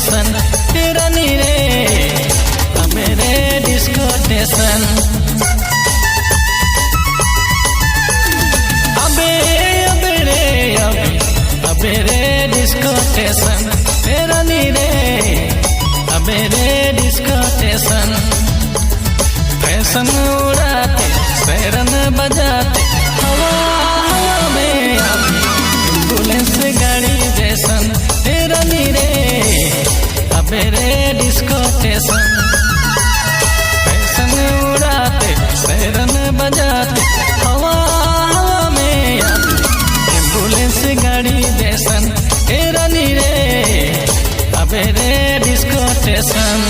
Station तेरा नीरे मेरे डिस्को स्टेशन। अबे रे डिस्को स्टेशन तेरा नीरे अबे रे डिस्को स्टेशन। फैशन उड़ाते सैरन बजाते हवा में एम्बुलेंस गाड़ी जैसन तेरा नीरे अबे रे डिस्को स्टेशन। फैशन उड़ाते सैरन बजाते हवा में एम्बुलेंस गाड़ी जैसन तेरा नीरे अबे रे डिस्को स्टेशन।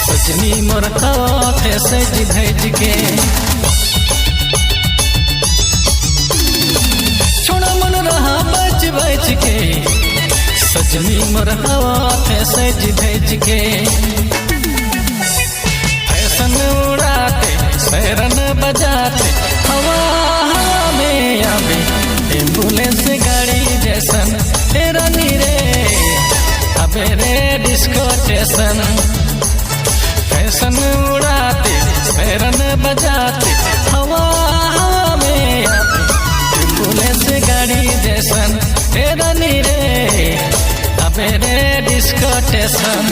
सजनी मोर हाथे सज धज के छोड़ा मन रहा बच बच के। सजनी मोर हाथे सज धज के फैशन उड़ाते सैरन बजाते हवा में आवे एम्बुलेंस गाड़ी जैसन तेरा नीरे अबे रे डिस्को स्टेशन। फैशन उड़ाते सैरन बजाते हवा में एम्बुलेंस गाड़ी जैसन तेरा नीरे अबे रे डिस्को स्टेशन।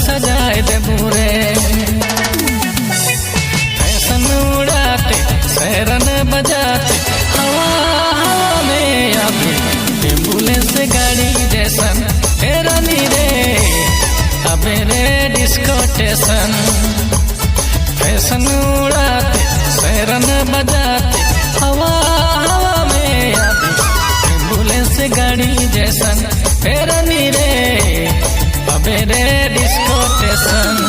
सजाए दे बुरे फैशन उड़ाते सैरन बजाते हवा में आवे एम्बुलेंस गाड़ी जैसन तेरा नीरे अबे रे डिस्को स्टेशन। फैशन उड़ाते सैरन बजाते हवा में आवे एम्बुलेंस गाड़ी जैसन तेरा नीरे अबे रे डिस्को स्टेशन।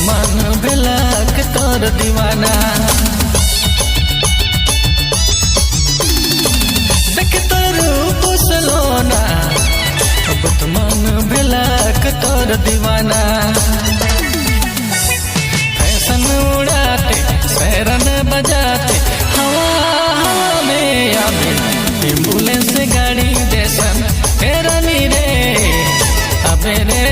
मन भेलक तोर दीवाना देख तोर रूप सलोना अब तो मन भेलक तोर दीवाना।